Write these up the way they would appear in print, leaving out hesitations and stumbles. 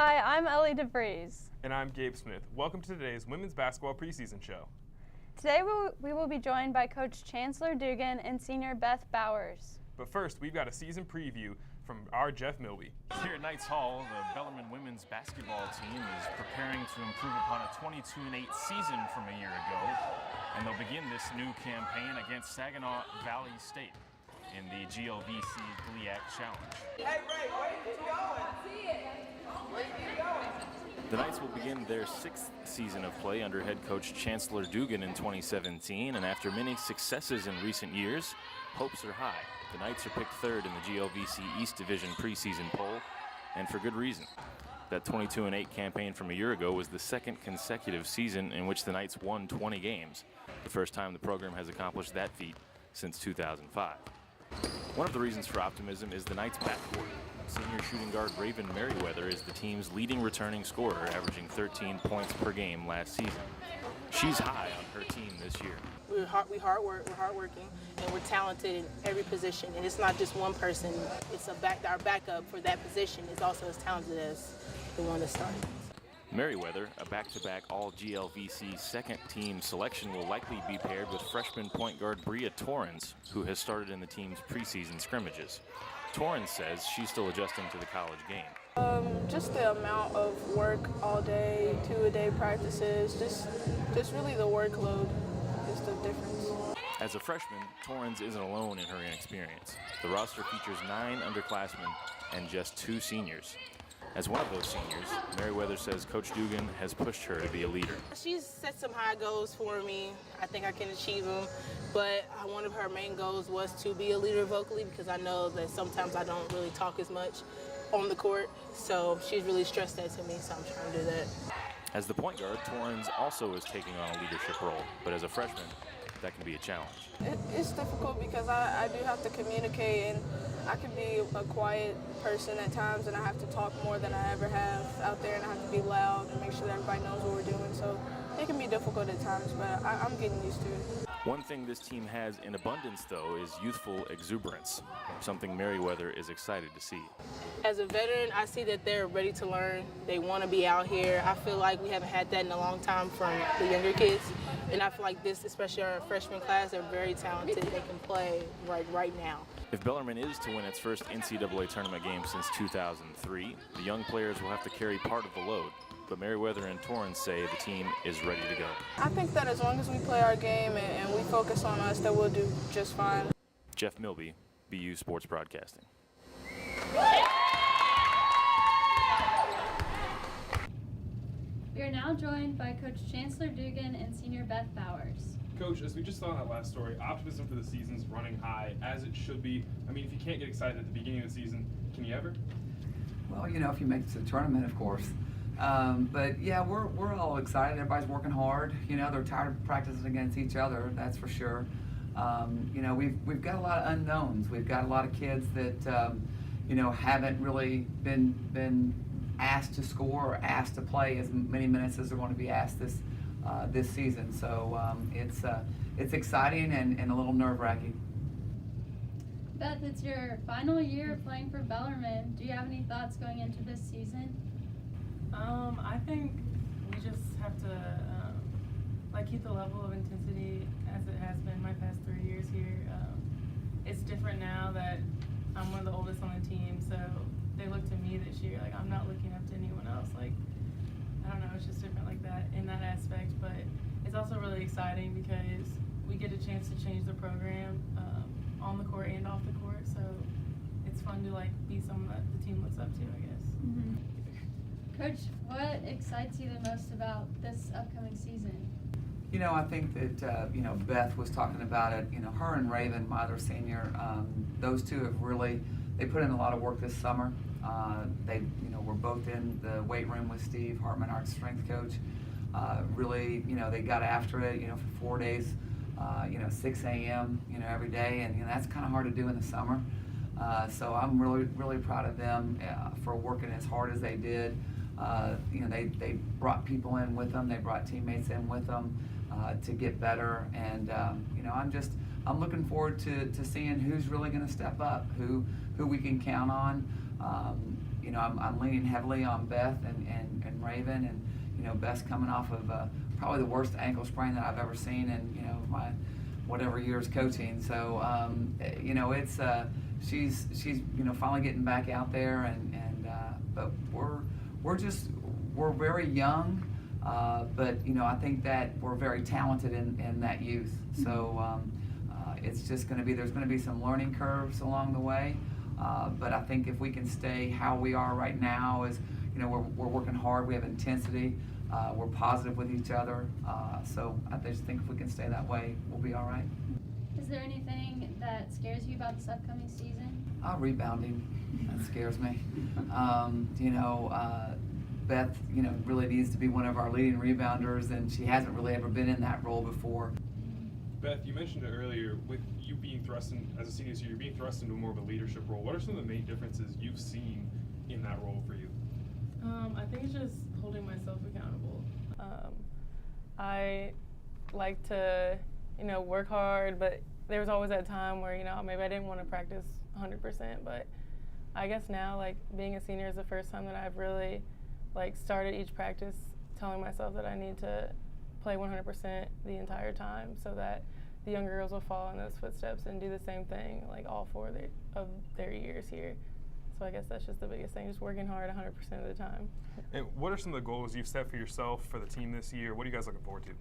Hi, I'm Ellie DeVries. And I'm Gabe Smith. Welcome to today's Women's Basketball Preseason Show. Today we will be joined by Coach Chancellor Dugan and Senior Beth Bowers. But first, we've got a season preview from our Jeff Milby. Here at Knights Hall, the Bellarmine women's basketball team is preparing to improve upon a 22-8 season from a year ago, and they'll begin this new campaign against Saginaw Valley State in the GLVC GLIAC Challenge. Hey Ray, where you going? Where you going? The Knights will begin their 6th season of play under head coach Chancellor Dugan in 2017, and after many successes in recent years, hopes are high. The Knights are picked 3rd in the GLVC East Division preseason poll, and for good reason. That 22-8 campaign from a year ago was the 2nd consecutive season in which the Knights won 20 games, the first time the program has accomplished that feat since 2005. One of the reasons for optimism is the Knights' backcourt. Senior shooting guard Raven Merriweather is the team's leading returning scorer, averaging 13 points per game last season. She's high on her team this year. We're hardworking, and we're talented in every position. And it's not just one person. It's our backup for that position is also as talented as the one that started. Merriweather, a back-to-back all-GLVC second-team selection, will likely be paired with freshman point guard Bria Torrens, who has started in the team's preseason scrimmages. Torrens says she's still adjusting to the college game. Just the amount of work all day, 2-a-day practices, just really the workload is the difference. As a freshman, Torrens isn't alone in her inexperience. The roster features 9 underclassmen and just 2 seniors. As one of those seniors, Merriweather says Coach Dugan has pushed her to be a leader. She's set some high goals for me. I think I can achieve them, but one of her main goals was to be a leader vocally, because I know that sometimes I don't really talk as much on the court, so she's really stressed that to me, so I'm trying to do that. As the point guard, Torrens also is taking on a leadership role, but as a freshman, that can be a challenge. It's difficult because I do have to communicate, and I can be a quiet person at times, and I have to talk more than I ever have out there, and I have to be loud and make sure that everybody knows what we're doing. So it can be difficult at times, but I'm getting used to it. One thing this team has in abundance, though, is youthful exuberance, something Merriweather is excited to see. As a veteran, I see that they're ready to learn. They want to be out here. I feel like we haven't had that in a long time from the younger kids. And I feel like this, especially our freshman class, they're very talented. They can play right now. If Bellarmine is to win its first NCAA tournament game since 2003, the young players will have to carry part of the load. But Merriweather and Torrens say the team is ready to go. I think that as long as we play our game and we focus on us, that we'll do just fine. Jeff Milby, BU Sports Broadcasting. We are now joined by Coach Chancellor Dugan and Senior Beth Bowers. Coach, as we just saw in that last story, optimism for the season's running high, as it should be. I mean, if you can't get excited at the beginning of the season, can you ever? Well, you know, if you make it to the tournament, of course. But yeah, we're all excited. Everybody's working hard. You know, they're tired of practicing against each other. That's for sure. You know, we've got a lot of unknowns. We've got a lot of kids that you know, haven't really been asked to score or asked to play as many minutes as they're going to be asked this season. So it's exciting and a little nerve-wracking. Beth, it's your final year of playing for Bellarmine. Do you have any thoughts going into this season? I think we just have to keep the level of intensity as it has been my past 3 years here. It's different now that I'm one of the oldest on the team, so they look to me this year like I'm not looking up to anyone else. Like, I don't know, it's just different like that in that aspect. But it's also really exciting because we get a chance to change the program on the court and off the court. So it's fun to be someone that the team looks up to, I guess. Mm-hmm. Coach, what excites you the most about this upcoming season? You know, I think that, you know, Beth was talking about it. You know, her and Raven, my other senior, those two have really, they put in a lot of work this summer. They, you know, were both in the weight room with Steve Hartman, our strength coach. Really, you know, they got after it, you know, for 4 days, you know, 6 a.m., you know, every day. And, you know, that's kind of hard to do in the summer. So I'm really proud of them for working as hard as they did. You know, they brought people in with them. They brought teammates in with them to get better. And, you know, I'm looking forward to seeing who's really going to step up, who we can count on. I'm leaning heavily on Beth and Raven, and Beth's coming off of probably the worst ankle sprain that I've ever seen in my whatever years coaching. So it's she's finally getting back out there, but we're very young, but I think that we're very talented in that youth. So it's just going to be, there's going to be some learning curves along the way, but I think if we can stay how we are right now, is we're working hard, we have intensity, we're positive with each other, so I just think if we can stay that way, we'll be all right. Is there anything that scares you about this upcoming season? Rebounding, that scares me. Beth, really needs to be one of our leading rebounders, and she hasn't really ever been in that role before. Beth, you mentioned it earlier, with you being thrust in, as a senior, so you're being thrust into more of a leadership role. What are some of the main differences you've seen in that role for you? I think it's just holding myself accountable. I like to, work hard, but there was always that time where, maybe I didn't want to practice 100%, but I guess now, being a senior is the first time that I've really, started each practice telling myself that I need to play 100% the entire time, so that the younger girls will follow in those footsteps and do the same thing, all 4 of their years here. So I guess that's just the biggest thing, just working hard 100% of the time. And what are some of the goals you've set for yourself, for the team this year? What are you guys looking forward to?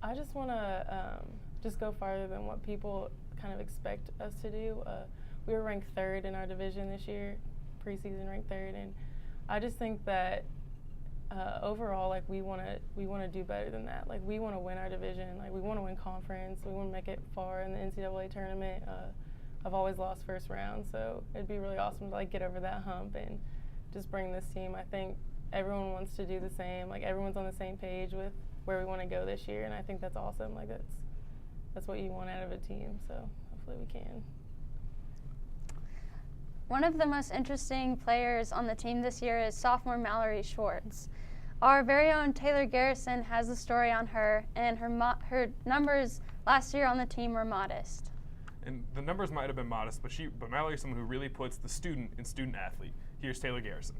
I just want to just go farther than what people kind of expect us to do. We were ranked 3rd in our division this year, preseason ranked 3rd, and I just think that overall, we want to do better than that. We want to win our division. We want to win conference. We want to make it far in the NCAA tournament. I've always lost first round, so it'd be really awesome to get over that hump and just bring this team. I think everyone wants to do the same. Everyone's on the same page with where we want to go this year, and I think that's awesome. That's what you want out of a team. So hopefully we can. One of the most interesting players on the team this year is sophomore Mallory Schwartz. Our very own Taylor Garrison has a story on her, and her numbers last year on the team were modest. And the numbers might have been modest, but Mallory is someone who really puts the student in student athlete. Here's Taylor Garrison.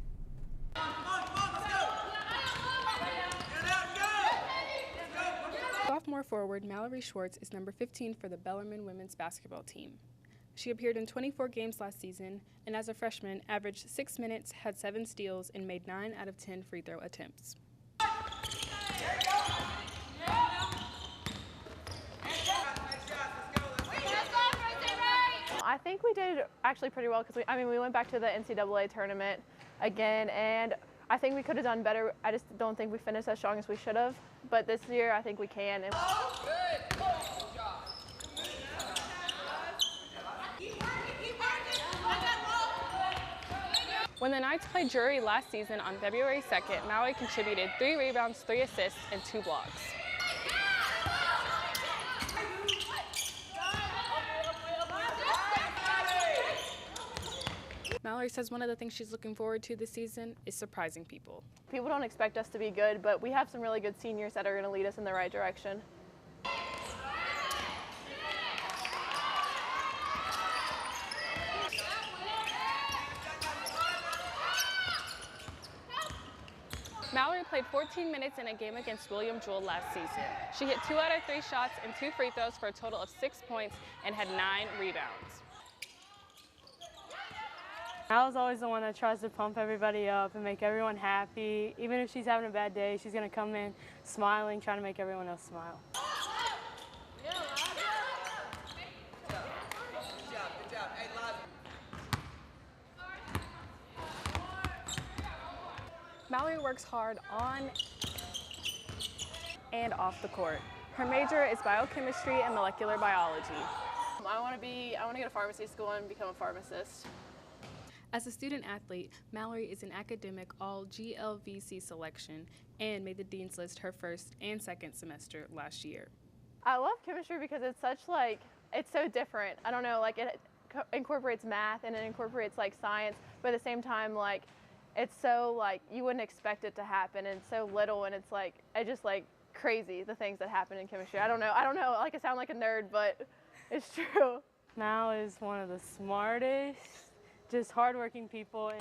Sophomore forward Mallory Schwartz is number 15 for the Bellarmine women's basketball team. She appeared in 24 games last season, and as a freshman, averaged 6 minutes, had 7 steals, and made 9 out of 10 free throw attempts. I think we did actually pretty well because we went back to the NCAA tournament again, and I think we could have done better. I just don't think we finished as strong as we should have. But this year, I think we can. When the Knights played Drury last season on February 2nd, Mallory contributed 3 rebounds, 3 assists, and 2 blocks. Mallory says one of the things she's looking forward to this season is surprising people. People don't expect us to be good, but we have some really good seniors that are going to lead us in the right direction. Mallory played 14 minutes in a game against William Jewell last season. She hit 2 out of 3 shots and 2 free throws for a total of 6 points and had 9 rebounds. Mal's always the one that tries to pump everybody up and make everyone happy. Even if she's having a bad day, she's going to come in smiling, trying to make everyone else smile. Mallory works hard on and off the court. Her major is biochemistry and molecular biology. I want to go to pharmacy school and become a pharmacist. As a student athlete, Mallory is an academic all-GLVC selection and made the Dean's List her first and second semester last year. I love chemistry because it's it's so different. I don't know, it incorporates math and it incorporates science, but at the same time, it's so you wouldn't expect it to happen, and it's so little, and it's just crazy the things that happen in chemistry. I don't know, I sound like a nerd, but it's true. Mal is one of the smartest, just hardworking people.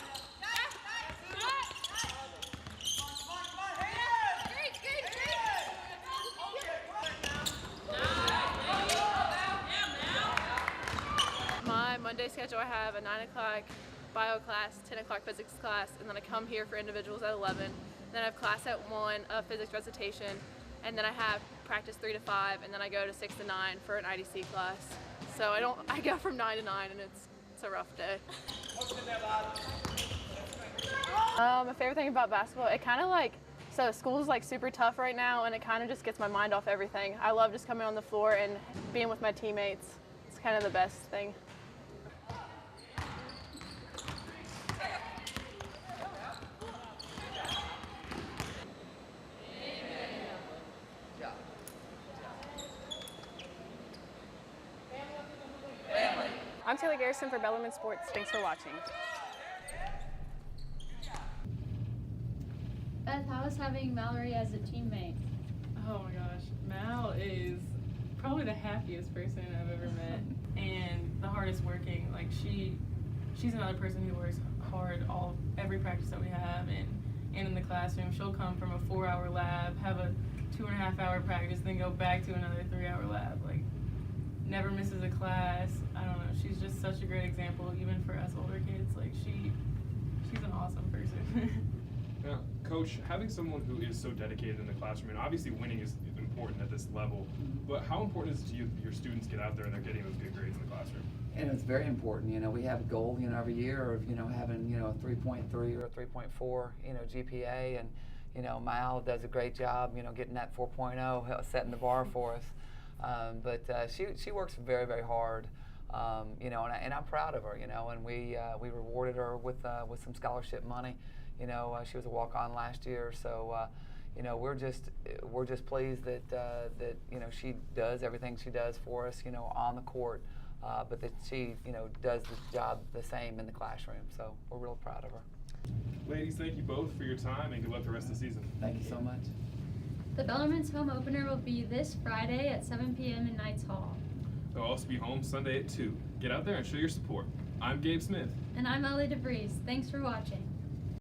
My Monday schedule, I have a 9 o'clock bio class, 10 o'clock physics class, and then I come here for individuals at 11. Then I have class at 1 of physics recitation, and then I have practice 3 to 5, and then I go to 6 to 9 for an IDC class. So I go from 9 to 9, and it's a rough day. My favorite thing about basketball, it kind of like, so school's like super tough right now, and it kind of just gets my mind off everything. I love just coming on the floor and being with my teammates. It's kind of the best thing. I'm Taylor Garrison for Bellarmine Sports. Thanks for watching. Beth, how was having Mallory as a teammate? Oh my gosh, Mal is probably the happiest person I've ever met, and the hardest working. Like she's another person who works hard every practice that we have, and in the classroom. She'll come from a 4-hour lab, have a 2.5-hour practice, then go back to another 3-hour lab. Like, never misses a class. I don't know. She's just such a great example, even for us older kids. Like she's an awesome person. Now, Coach, having someone who is so dedicated in the classroom, and obviously winning is important at this level, but how important is it to you that your students get out there and they're getting those good grades in the classroom? And it's very important. You know, we have a goal, you know, every year of, you know, having, you know, a 3.3 or a 3.4, you know, GPA, and, you know, Mal does a great job, you know, getting that 4.0, setting the bar for us. But she works very, very hard, you know, and I'm proud of her, you know, and we rewarded her with some scholarship money. You know, she was a walk-on last year, so you know, we're just pleased that that you know, she does everything she does for us, you know, on the court, but that she, you know, does the job the same in the classroom. So we're real proud of her. Ladies, thank you both for your time, and good luck the rest of the season. Thank you so much. The Bellarmine's home opener will be this Friday at 7 p.m. in Knights Hall. They'll also be home Sunday at 2. Get out there and show your support. I'm Gabe Smith. And I'm Ellie DeVries. Thanks for watching.